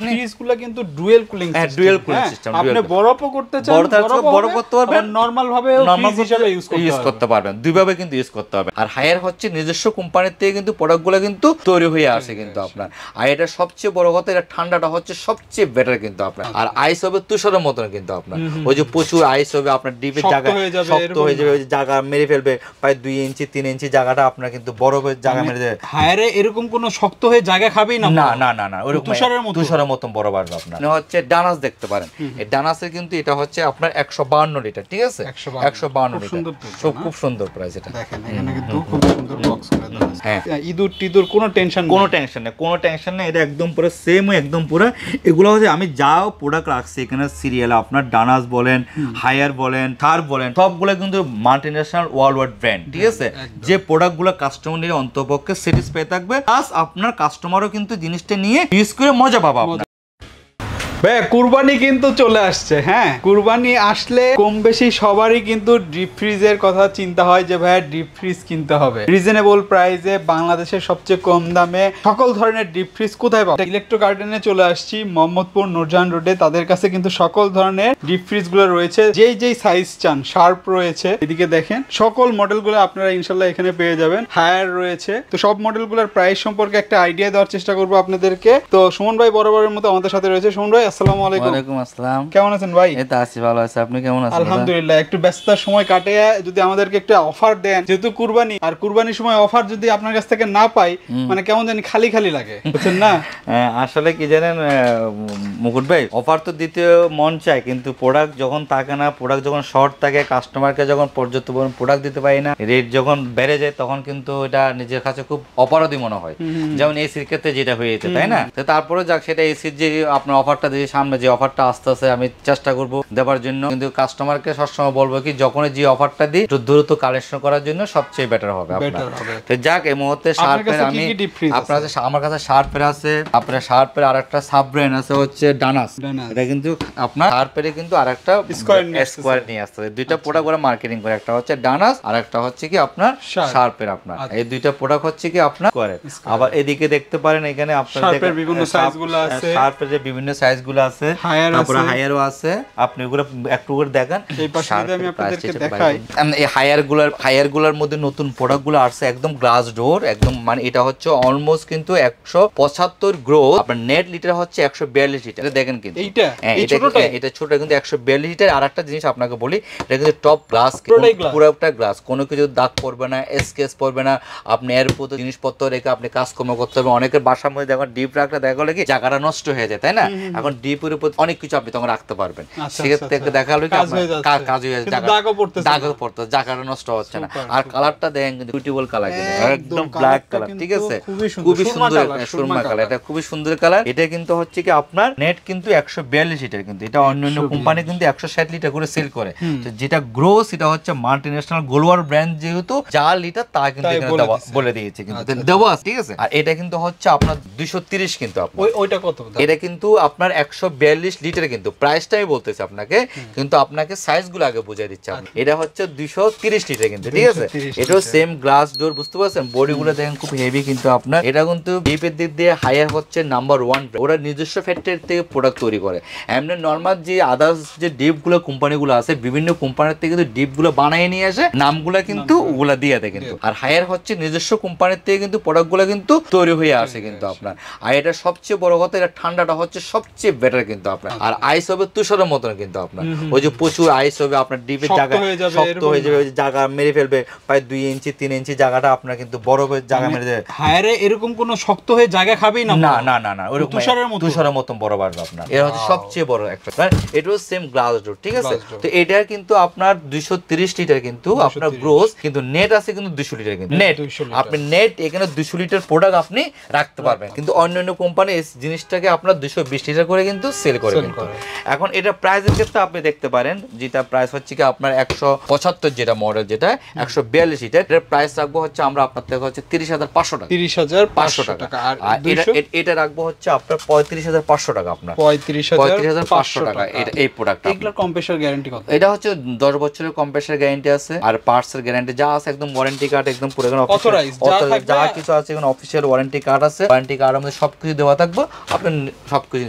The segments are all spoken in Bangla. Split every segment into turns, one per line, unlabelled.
ফ্রিজগুলো কিন্তু dual cooling system,
dual cooling system.
আপনি বরফও করতে চান,
বড় করতে পারবেন,
নরমাল ভাবে ফ্রিজ হিসেবে ইউজ
করতে পারবেন, দুই ভাবে কিন্তু ইউজ করতে হবে। আর হায়ার হচ্ছে নিজস্ব কোম্পানির থেকে কিন্তু প্রোডাক্টগুলো কিন্তু তৈরি হয়ে আসে কিন্তু আপনার। আর এটা সবচেয়ে বড় কথা, এটা ঠান্ডাটা হচ্ছে সবচেয়ে বেটার কিন্তু আপনার। আর আইস হবে তুষারের মতন কিন্তু আপনার, ওই যে প্রচুর আইস হবে আপনার ডিপের জায়গা শক্ত হয়ে যাবে, ওই যে জায়গা মেরে ফেলবে, প্রায় 2 ইঞ্চি 3 ইঞ্চি জায়গাটা আপনার কিন্তু বরফের জায়গা মেরে দেবে।
হায়ারে এরকম কোনো শক্ত হয়ে জায়গা খাবেই না,
না না না না, ওই তুষারের মতন বরফ আসবে আপনার। হচ্ছে ডানাস দেখতে পারেন, এই ডানাসের কিন্তু এটা হচ্ছে আপনার 152 লিটার, ঠিক আছে, 152 লিটার, খুব সুন্দর প্রাইস। এটা দেখেন এখানে কিন্তু খুব সুন্দর বক্স করে দেওয়া আছে। হ্যাঁ,
ইঁদুর টিদুর কোনো টেনশন
নেই, এটা একদম পুরো সেম, একদম পুরো। এগুলো হচ্ছে আমি যাও প্রোডাক্ট রাখছি এখানে সিরিয়ালে, আপনার ডানাস বলেন, হায়ার বলেন, থার বলেন, সবগুলো কিন্তু মাল্টিন্যাশনাল ওয়ার্ল্ড ওয়াইড ব্র্যান্ড, ঠিক আছে। যে প্রোডাক্টগুলো কাস্টমার নিয়ে অন্তপক্ষে স্যাটিসফাই থাকবে, প্লাস আপনার কাস্টমারও কিন্তু জিনিসটা নিয়ে ইউজ করে মজা পাবে আপনার।
ভাই কুরবানি কিন্তু চলে আসছে, হ্যাঁ, কুরবানি আসলে কম বেশি সবারই কিন্তু ডিপ ফ্রিজের কথা চিন্তা হয় যে ভাই ডিপ ফ্রিজ কিনতে হবে রিজনেবল প্রাইসে, বাংলাদেশের সবচেয়ে কম দামে সকল ধরনের ডিপ ফ্রিজ কোথায় পাবো? ইলেকট্রো গার্ডেনে চলে আসছি, মাহাmadpur নূরজাহান রোডে। তাদের কাছে কিন্তু সকল ধরনের ডিপ ফ্রিজ গুলো রয়েছে, যেই সাইজ চান, শার্প রয়েছে, এদিকে দেখেন সকল মডেলগুলো আপনারা ইনশাল্লাহ এখানে পেয়ে যাবেন। হায়ার রয়েছে, তো সব মডেলগুলোর প্রাইস সম্পর্কে একটা আইডিয়া দেওয়ার চেষ্টা করবো আপনাদেরকে। তো সুমন ভাই বরাবরের মতো আমাদের সাথে রয়েছে। সুমন ভাই, আসসালামু আলাইকুম।
ওয়ালাইকুম আসসালাম।
কেমন আছেন ভাই?
এই তো আছি, ভালো আছি, আপনি কেমন আছেন?
আলহামদুলিল্লাহ। একটু ব্যস্ততার সময় কাটিয়ে যদি আমাদেরকে একটু অফার দেন, যেহেতু কুরবানি, আর কুরবানির সময় অফার যদি আপনার কাছ থেকে না পাই, মানে কেমন জানি খালি খালি লাগে, বুঝছেন না?
আসলে কি জানেন মুকুট ভাই, অফার তো দিতে মন চায়, কিন্তু প্রোডাক্ট যখন থাকে না, প্রোডাক্ট যখন শর্ট থাকে, কাস্টমারকে যখন পর্যাপ্ত প্রোডাক্ট দিতে পারি না, রেট যখন বেড়ে যায়, তখন কিন্তু এটা নিজের কাছে খুব অপরাধী মনে হয়। যেমন এসির ক্ষেত্রে যেটা হয়েছে, তাই না? তারপরে যাক, সেটা এসির যে আপনার অফারটা দিয়ে সামনে যে অফারটা আসতে আসে, আমি চেষ্টা করবো দেওয়ার জন্য, কিন্তু কাস্টমারকে সবসময় বলবো কি, যখন যে অফারটা দিই একটু দ্রুত কালেকশন করার জন্য সবচেয়ে বেটার হবে আপনার। তো যাক, এই মুহূর্তে শার্পের আমি আপনার কাছে, আমার কাছে শার্পের আছে, আপনার শার্পের আরেকটা সাব ব্র্যান্ড আছে হচ্ছে ডানাস। এটা কিন্তু আপনার শার্পের কিন্তু আরেকটা স্কোয়ার নিয়ে আসতে হবে, দুইটা প্রোডাক্ট ওরা মার্কেটিং করে, একটা হচ্ছে ডানাস আর একটা হচ্ছে কি আপনার শার্পের। আপনার এই দুইটা প্রোডাক্ট হচ্ছে কি আপনার স্কোয়ারের। আবার এদিকে দেখতে পারেন, এখানে আপনার শার্পের বিভিন্ন সাইজগুলো আছে, শার্পের যে বিভিন্ন সাইজগুলো আছে, তারপরে হায়ারও আছে। আপনি ওগুলো একটু করে দেখেন, এই পাশে আমি আপনাদেরকে দেখাই। এই হায়ারগুলোর মধ্যে নতুন প্রোডাক্টগুলো আসছে, একদম গ্লাস ডোর, একদম, মানে এটা হচ্ছে অলমোস্ট কিন্তু 175 গ্রোথ, আপনার নেট লিটার হচ্ছে 142 লিটার। দেখেন কিন্তু এটা ছোট, কিন্তু 142 লিটার। আর একটা জিনিস আপনাকে বলি, এটা কিন্তু টপ গ্লাস, পুরোটা গ্লাস, কোনো কিছু দাগ পড়বে না, স্কেচ পড়বে না। আপনি এর উপর জিনিসপত্র রেখে আপনি কাজকর্ম করতে হবে। অনেকের বাসার মধ্যে দেখুন ডিপ রাখলে দেখা গেলে কি জায়গাটা নষ্ট হয়ে যায়, তাই না? এখন ডিপের উপর অনেক কিছু আপনি তখন রাখতে পারবেন, সেক্ষেত্রে দেখা গেলো কি কাজ হয়ে যাচ্ছে, দাগও পড়তে, জায়গাটা নষ্ট হচ্ছে না। আর কালারটা দেখেন কিন্তু বিউটিফুল কালার, একদম ব্ল্যাক কালার, ঠিক আছে, খুবই সুন্দর সুরমা কালার, এটা খুবই সুন্দর কালার। এটা কিন্তু হচ্ছে কি আপনার নেট কিন্তু 142 লিটার, কিন্তু এটা অন্যান্য কোম্পানি কিন্তু 160 লিটার করে সেল করে। তো যেটা গ্রোস, এটা হচ্ছে মাল্টিন্যাশনাল গোলওয়ার ব্র্যান্ড, যেহেতু যা লিটার তা কিন্তু এখানে বলে দিয়েছে, কিন্তু দেওয়া, ঠিক আছে। আর এটা কিন্তু হচ্ছে আপনার 230, কিন্তু আপনার ওইটা কত? এটা কিন্তু আপনার 142 লিটার, কিন্তু প্রাইসটা আমি বলতেছি আপনাকে, কিন্তু আপনাকে সাইজগুলো আগে বুঝিয়ে দিচ্ছি। এটা হচ্ছে 230 লিটার, কিন্তু ঠিক আছে। এটাও সেম গ্লাস ডোর, বুঝতে পারছেন? বডিগুলো দেখেন খুব হেভি, কিন্তু আপনার এটা কিন্তু ডিপের দিক দিয়ে হায়ার হচ্ছে নাম্বার 1, ওরা নিজস্ব ফ্যাক্টরি থেকে প্রোডাক্ট তৈরি করে। এমনি নর্মাল যে আদার্স যে ডিপগুলো কোম্পানিগুলো আছে, বিভিন্ন কোম্পানির থেকে কিন্তু ডিপগুলো বানিয়ে নিয়ে আসে, নামগুলো কিন্তু ওগুলা দিয়ে দেয় কিন্তু। আর হায়ার হচ্ছে নিজস্ব কোম্পানির থেকে কিন্তু প্রোডাক্টগুলো কিন্তু তৈরি হয়ে আসে কিন্তু আপনার। আর এটা সবচেয়ে বড় কথা, এটা ঠান্ডাটা হচ্ছে সবচেয়ে বেটার কিন্তু আপনার। আর আইস হবে তুষারের মতন কিন্তু আপনার, ওই যে প্রচুর আইস হবে, আপনার ডিপের জায়গা শক্ত হয়ে যাবে, ওই যে জায়গা মেরে ফেলবে, প্রায় 2 ইঞ্চি 3 ইঞ্চি জায়গাটা আপনার কিন্তু বরফের জায়গা মেরে দেবে।
হায়ারে এরকম কোনো শক্ত হয়ে জায়গা খাবেই না, না
না না না, ওরকম তুষারের মতন বরফ আসবে আপনার। এটা হচ্ছে সবচেয়ে বড় একটা, এটাও সেম গ্লাস ডোর, ঠিক আছে। তো এটার কিন্তু আপনার 230 লিটার, কিন্তু আপনার গ্রোস, কিন্তু নেট আছে কিন্তু 200 লিটার, কিন্তু নেট আপনি নেট এখানে 200 লিটার প্রোডাক্ট আপনি রাখতে পারবেন। কিন্তু অন্যান্য কোম্পানি এই জিনিসটাকে আপনার 220 লিটার করে কিন্তু সেল করে। এখন এটা প্রাইসের ক্ষেত্রে আপনি দেখতে পারেন, যেটা প্রাইস হচ্ছে কি আপনার 175 যেটা মডেল, যেটা 142 লিটার, এটার প্রাইস রাখবো হচ্ছে আমরা আপনার থেকে হচ্ছে 30,500 টাকা।
30,500 টাকা। আর
এটা রাখবো হচ্ছে আপনার 35,500 টাকা। আপনার 35,500 টাকা এই প্রোডাক্ট।
এগুলোর কম্প্রেসার গ্যারান্টি কত?
এটা হচ্ছে 10 বছরের কম্প্রেসার গ্যারান্টি আছে, আর পার্টসের গ্যারান্টি যা আছে একদম ওয়ারেন্টি কার্ড একদম পুরো যা কিছু আছে এখানে অফিশিয়াল ওয়ারেন্টি কার্ড আছে। ওয়ারেন্টি কার্ডের মধ্যে সবকিছু দেওয়া থাকবে, আপনি সবকিছু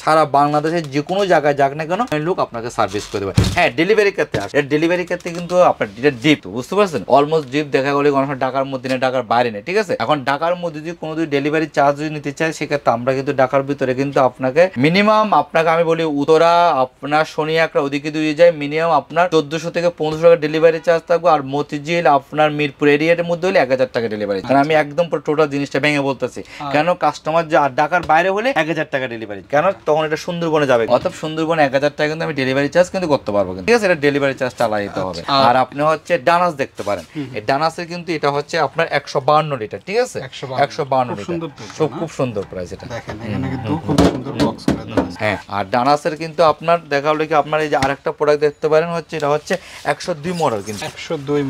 সারা বাংলাদেশে যে কোনো জায়গায় যাক না কেন লোক আপনাকে সার্ভিস করে দেবে। হ্যাঁ, ডেলিভারি ক্ষেত্রে আসে, ডেলিভারি ক্ষেত্রে কিন্তু আপনার জিপ, বুঝতে পারছেন, অলমোস্ট জিপ দেখা গেলে কোনো সময় ঢাকার মধ্যে নেই, ঢাকার বাইরে নেই, ঠিক আছে। এখন ঢাকার মধ্যে যদি কোনো ডেলিভারি চার্জ যদি নিতে চাই, সেক্ষেত্রে আমরা কিন্তু ঢাকার ভিতরে কিন্তু আপনাকে মিনিমাম, আপনাকে আমি বলি উত্তরা আপনার শনিয়াকড়া ওদিকে দিয়ে যায়, মিনিমাম আপনার 1400 থেকে 1500 টাকা ডেলিভারি চার্জ থাকবে। আর মতিঝিল আপনার মিরপুর এরিয়ার মধ্যে হলে 1000 টাকা ডেলিভারি। কারণ আমি একদম পুরো টোটাল জিনিসটা ভেঙে বলতেছি, কেন কাস্টমার যে ঢাকার বাইরে হলে 1000 টাকা ডেলিভারি, কেন তখন এটা সুন্দরবনে যাবে, অর্থাৎ সুন্দরবনে 1000 টাকা কিন্তু আমি ডেলিভারি চার্জ কিন্তু করতে পারবো, ঠিক আছে। এটা ডেলিভারি চার্জ চালাই দিতে হবে। আর আপনি হচ্ছে ডানাস দেখতে পারেন, এই ডানাসের কিন্তু এটা হচ্ছে আপনার 152 লিটার, ঠিক আছে, 152 লিটার, খুব সুন্দর প্রাইস এটা দেখেন, এখানে কিন্তু খুব সুন্দর বক্স করে দেওয়া আছে। হ্যাঁ, আর ডানাসের কিন্তু আপনার দেখা হলো কি আপনার এই যে আরেকটা প্রোডাক্ট দেখতে পারেন হচ্ছে, এটা হচ্ছে 102 মডেল, কিন্তু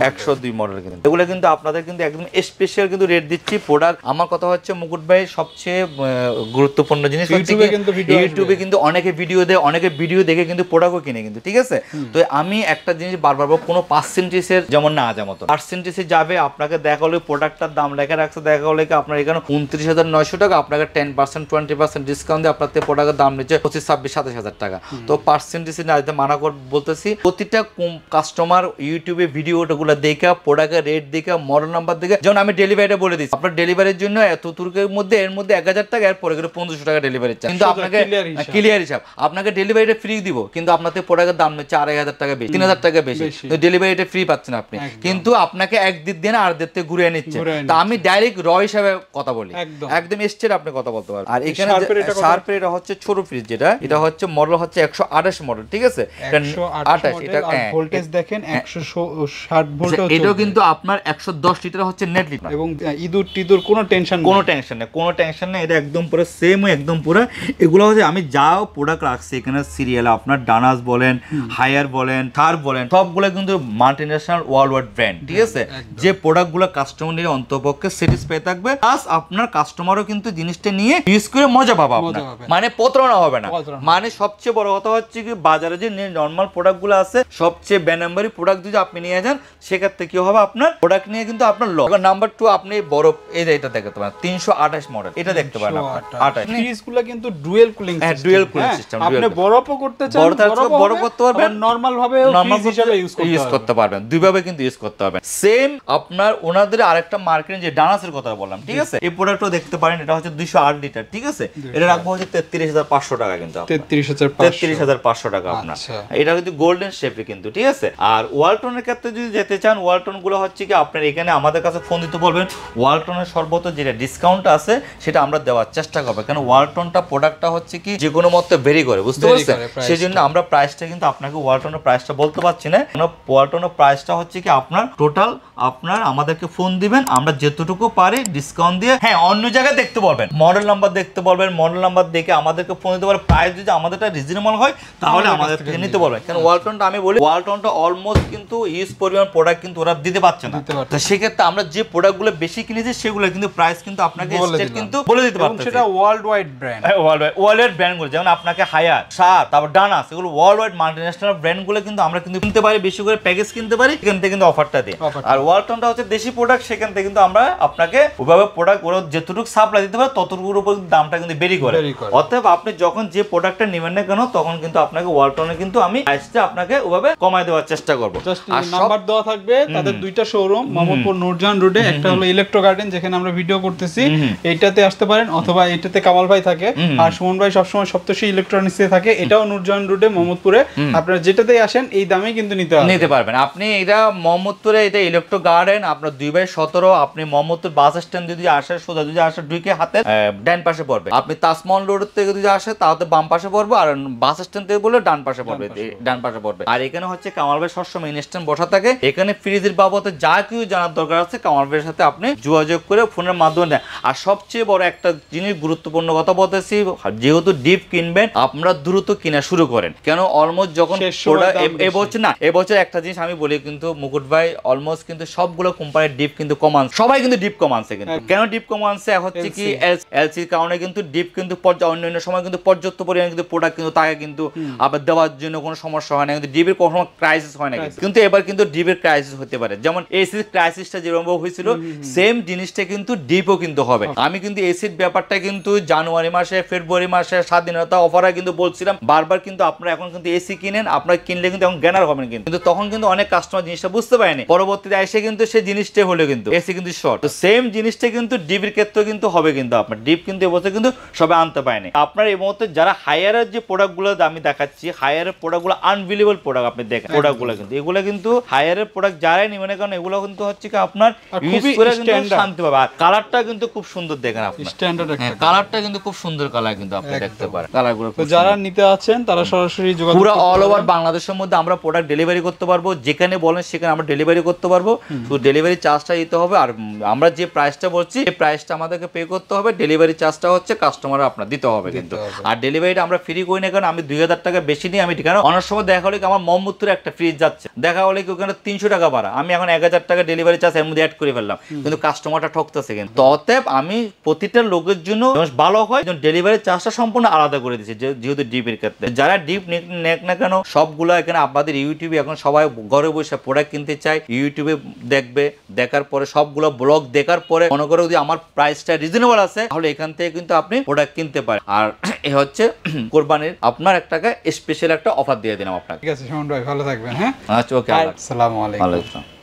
102 মডেল কিন্তু এগুলো কিন্তু আপনাদের কিন্তু একদম স্পেশাল কিন্তু রেট দিচ্ছি প্রোডাক্ট। আমার কথা হচ্ছে মুকুট ভাই, সবচেয়ে গুরুত্বপূর্ণ জিনিস হচ্ছে ইউটিউবে কিন্তু অনেকে ভিডিও দেয়, অনেকে ভিডিও দেখে কিন্তু প্রোডাক্টও কিনে কিন্তু, ঠিক আছে। তো আমি একটা জিনিস বারবার বলবো, কোনো পার্সেন্টেজের যেমন না যা মতো পার্সেন্টেজে যাবে, আপনাকে দেখা হলে প্রোডাক্টটার দাম লেখা রাখছে, দেখা হলে আপনার এখানে 29,900 টাকা, আপনাকে 10% 20% ডিসকাউন্ট দিয়ে আপনার থেকে প্রোডাক্টের দাম নিচ্ছে 25, 26, 27,000 টাকা। তো পার্সেন্টেজে না যেতে মানা করে বলতেছি, প্রতিটা কাস্টমার ইউটিউবে ভিডিওগুলো দেখে, প্রোডাক্টের রেট দেখে, মডেল নাম্বার দেখে, যেমন আমি ডেলিভারিটা বলে দিচ্ছি, আপনার ডেলিভারির জন্য এত তুর্কের মধ্যে এর মধ্যে 1000 টাকা, এরপরে 1500 টাকা ডেলিভারি চার্জ, কিন্তু আপনাকে ক্লিয়ার হিসাব, আপনাকে ডেলিভারিটা ফ্রি দিব, কিন্তু আপনার থেকে প্রোডাক্টের দাম নিচ্ছে 2,500 টাকা বেশি, 3,000 টাকা বেশি, তো ডেলিভারিটা ফ্রি পাচ্ছেন আপনি, কিন্তু আপনাকে একদিক দিয়ে না আর দিক থেকে ঘুরে নিচ্ছে। তো আমি ডাইরেক্ট র হিসাবে কথা বলি, একদম স্ট্রেট আপনি কথা বলতে পারবেন। আর এখানে শার্পের এটা হচ্ছে ছোট ফ্রিজ, যেটা এটা হচ্ছে মডেল হচ্ছে 128 মডেল, ঠিক আছে, 128, এটা ভোল্টেজ দেখেন 160 ভোল্ট, এটাও কিন্তু আপনার 110 লিটার হচ্ছে নেট লিটার, এবং ইঁদুর কোনো টেনশন নেই, এটা একদম পুরো সেম, একদম পুরো। এগুলো হচ্ছে আমি যাও প্রোডাক্ট রাখছি এখানে সিরিয়াল, আপনার ডানাস বলেন, হায়ার বলেন, থার বলেন, সবগুলো কিন্তু মাল্টিন্যাশনাল ওয়ার্ল্ড ওয়াইড ব্র্যান্ড, ঠিক আছে। যে প্রোডাক্টগুলো কাস্টমার নিয়ে অন্তপক্ষে স্যাটিসফাই থাকবে, প্লাস আপনার কাস্টমারও কিন্তু জিনিসটা নিয়ে ইউজ করে মজা পাবে, আপনার মানে প্রতারণা হবে না। মানে সবচেয়ে বড় কথা হচ্ছে কি, বাজারে যে নর্মাল প্রোডাক্টগুলো আছে, সবচেয়ে ব্যানাম্বারি প্রোডাক্ট যদি আপনি নিয়ে যান, সেক্ষেত্রে কি হবে, আপনার প্রোডাক্ট নিয়ে কিন্তু আপনার লস। নাম্বার 2, আপনি বড় এই যে এটা দেখতে পারেন 328 মডেল, এটা দেখতে পারেন আপনার 28 ফ্রিজগুলো কিন্তু dual cooling system, dual cooling system, আপনি বরফও করতে চান, বড় করতে পারবেন, নরমাল ভাবে ফ্রিজ হিসেবে ইউজ করতে পারবেন, দুই ভাবে কিন্তু ইউজ করতে পারবেন। সেম আপনার ওনাদের আরেকটা মার্কেটে যে ডানাসের কথা বললাম, ঠিক আছে, এই প্রোডাক্টও দেখতে পারেন, এটা হচ্ছে 208 লিটার, ঠিক আছে, এটা রাখবো হচ্ছে 33,500 টাকা, কিন্তু 33,500 টাকা আপনার। এটা কিন্তু গোল্ডেন শেপে কিন্তু, ঠিক আছে। আর ওয়ালটনের ক্ষেত্রে যদি যেতে চান, ওয়ালটন গুলো হচ্ছে কি আপনার এখানে আমাদের কাছে ফোন দিতে বলবেন, ওয়ালটনের সর্বোচ্চ যেটা ডিসকাউন্ট আছে সেটা আমরা দেওয়ার চেষ্টা করবো, কারণ ওয়ালটনটা প্রোডাক্টটা হচ্ছে কি যে কোনো মতে ভেরি করে, বুঝতে পারছেন, সেই জন্য আমরা প্রাইসটা কিন্তু আপনাকে ওয়ালটনের প্রাইসটা বলতে পারছি না। ওয়ালটনের প্রাইসটা হচ্ছে কি আপনার টোটাল, আপনার আমাদেরকে ফোন দিবেন, আমরা যেতটুকু পারি ডিসকাউন্ট দিয়ে, হ্যাঁ অন্য জায়গায় দেখতে পারবেন, মডেল নাম্বার দেখতে পারবেন, মডেল নাম্বার দেখে আমাদেরকে ফোন দিতে পারবেন, প্রাইস যদি আমাদেরটা রিজনেবল হয় তাহলে আমাদের থেকে নিতে পারবেন। কারণ ওয়ালটনটা আমি বলি, ওয়ালটনটা অলমোস্ট কিন্তু ইউজ পরিমাণ প্রোডাক্ট কিন্তু ওরা দিতে পারছে না, তো সেক্ষেত্রে আমরা যে প্রোডাক্টগুলো বেশি কিনেছি সেগুলো কিন্তু প্রাইস কিন্তু আপনাকে স্টেট কিন্তু বলে দিতে পারতেছি, সেটা world wide brand, world wide ব্র্যান্ডগুলো যেমন আপনাকে হায়ার, শার্প, তারপর ডানাস, এগুলো ওয়ার্ল্ড ওয়াইড মাল্টিন্যাশনাল ব্র্যান্ডগুলো কিন্তু আমরা কিন্তু কিনতে পারি, বেশি করে প্যাকেজ কিনতে পারি, এখান থেকে কিন্তু অফারটা দিই। আর ওয়ালটনটা হচ্ছে দেশি প্রোডাক্ট, সেখান থেকে কিন্তু আমরা আপনাকে ওইভাবে প্রোডাক্ট ওরা যতটুকু সাপ্লাই দিতে পারে ততটুকুর উপর দামটা কিন্তু বেরি করে। অতএব আপনি যখন যে প্রোডাক্টটা নেবেন না কেন, তখন কিন্তু আপনাকে ওয়ালটনে কিন্তু আমি প্রাইসটা আপনাকে ওইভাবে কমায় দেওয়ার চেষ্টা করব। আর নাম্বার দেওয়া থাকবে, তাদের দুইটা শোরুম, মাহমুদপুর নূরজাহান রোডে, একটা হলো ইলেকট্রো গার্ডেন যেখানে আমরা ভিডিও করতেছি, এইটাতে আসতে পারেন, অথবা এইটাতে কামাল ভাই থাকে, আর সুমন ভাই সবসময় সপ্তর্ষি ইলেকট্রনিক্সে থাকে, এটাও নূরজাহান রোডে মোহাম্মদপুরে। আপনারা যেটাতেই আসেন এই দামে কিন্তু নিতে পারবেন। আপনি এটা মোহাম্মদপুরে, এটা ইলেকট্রো গার্ডেন, আপনার 2/17, আপনি মোহাম্মদপুর বাস স্ট্যান্ড যদি আসে, সোজা যদি আসে ঢুকে হাতে ডান পাশে পড়বে, আপনি তাজমহল রোড থেকে যদি আসে তাহলে বাম পাশে পড়বে, আর বাস স্ট্যান্ড থেকে বলে ডান পাশে পড়বে, ডান পাশে পড়বে। আর এখানে হচ্ছে কামাল ভাই সবসময় ইনস্ট্যান্ট বসা থাকে, এখানে ফ্রিজের বাবদে যা কিছু জানার দরকার আছে কামাল ভাইয়ের সাথে আপনি যোগাযোগ করে ফোনের মাধ্যমে দেন। আর সবচেয়ে বড় একটা জিনিস গুরুত্বপূর্ণ কথা বলতেছি যেহেতু ডিপ কিনবেন আপনারা দ্রুত কিনা শুরু করেন, কেন অলমোস্ট যখন এবছর একটা জিনিস আমি বলি কিন্তু মুকুট ভাই অলমোস্ট কিন্তু সবগুলো কোম্পানির ডিপ কিন্তু কম আনছে, সবাই কিন্তু ডিপ কম আনছে। কিন্তু কেন ডিপ কম আনছে হচ্ছে কি এলসির কারণে কিন্তু ডিপ কিন্তু অন্যান্য সময় কিন্তু পর্যাপ্ত পরিমাণে কিন্তু প্রোডাক্ট কিন্তু তাকে কিন্তু আবার দেওয়ার জন্য কোনো সমস্যা হয় না, কিন্তু ডিপের কোনো ক্রাইসিস হয় না। কিন্তু এবার কিন্তু ডিপের ক্রাইসিস হতে পারে, যেমন এসির ক্রাইসিসটা যেরকম হয়েছিল সেম জিনিসটা কিন্তু ডিপও কিন্তু হবে। আমি কিন্তু এসির ব্যাপারটা কিন্তু জানুয়ারি মাসে ফেব্রুয়ারি মাসে স্বাধীনতা অফারে কিন্তু বলছিলাম বারবার, কিন্তু আপনারা এখন কিন্তু এসি কিনেন, আপনারা কিনলে কিন্তু এখন জ্ঞানার হবেন, কিন্তু তখন কিন্তু অনেক কাস্টমার জিনিসটা বুঝতে পারেনি, পরবর্তীতে এসে কিন্তু সেই জিনিসটাই হলো কিন্তু এসি কিন্তু শর্ট। তো সেম জিনিসটা কিন্তু ডিপের ক্ষেত্রে কিন্তু হবে, কিন্তু আপনার ডিপ কিন্তু এবছর কিন্তু সবাই আনতে পারেনি। আপনার এই মুহূর্তে যারা হায়ারের যে প্রোডাক্টগুলো আমি দেখাচ্ছি, হায়ারের প্রোডাক্টগুলো আনবিলিভেবল প্রোডাক্ট আপনি দেখেন, প্রোডাক্টগুলো কিন্তু এগুলো কিন্তু হায়ারের প্রোডাক্ট যারাই নেবেন, কারণ এগুলো কিন্তু হচ্ছে কি আপনার ইউজ করে কিন্তু শান্তি পাবে। আর কালারটা কিন্তু খুব সুন্দর দেখেন আপনি, স্ট্যান্ডার্ড কালারটা কিন্তু খুব সুন্দর কালার কিন্তু আপনি দেখতে পারেন। কালারগুলো
যারা নিতে আছেন তারা সরাসরি যোগাযোগ, পুরো
অল ওভার বাংলাদেশের মধ্যে আমরা প্রোডাক্ট ডেলিভারি করতে পারবো, যেখানে বলেন সেখানে আমরা ডেলিভারি করতে পারবো, তো ডেলিভারি চার্জটা দিতে হবে। আর আমরা যে প্রাইসটা বলছি এই প্রাইসটা আমাদেরকে পে করতে হবে, ডেলিভারি চার্জটা হচ্ছে কাস্টমার আপনার দিতে হবে কিন্তু। আর ডেলিভারিটা আমরা ফ্রি করি না, কারণ আমি 2000 টাকা বেশি নিই। আমি কেন অনেক সময় দেখা হলে আমার মোহাম্মদপুরে একটা ফ্রিজ যাচ্ছে, দেখা হলে কি ওখানে 300 টাকা ভাড়া, আমি এখন 1000 টাকা ডেলিভারি চার্জ এর মধ্যে অ্যাড করে ফেললাম, কিন্তু কাস্টমারটা ঠকতেছে। কিন্তু অতএব আমি প্রতিটা লোকের জন্য ভালো হয় ডেলিভারি চার্জটা সম্পূর্ণ আলাদা করে দিচ্ছি, যেহেতু ডিপের ক্ষেত্রে যারা ডিপ নেক না কেন সবগুলো এখানে আপনাদের ইউটিউবে এখন সবাই ঘরে বসে প্রোডাক্ট কিনতে চায়, ইউটিউবে দেখবে, দেখার পরে সবগুলো ব্লগ দেখার পরে মনে করে যদি আমার প্রাইসটা রিজনেবল আছে তাহলে এখান থেকে কিন্তু আপনি প্রোডাক্ট কিনতে পারেন। আর এ হচ্ছে কোরবানির আপনার একটা স্পেশাল একটা অফার দিয়ে দিলাম আপনাকে।
ঠিক আছে সুমন ভাই, ভালো থাকবেন। হ্যাঁ
আচ্ছা, ওকে,
আসসালামু আলাইকুম।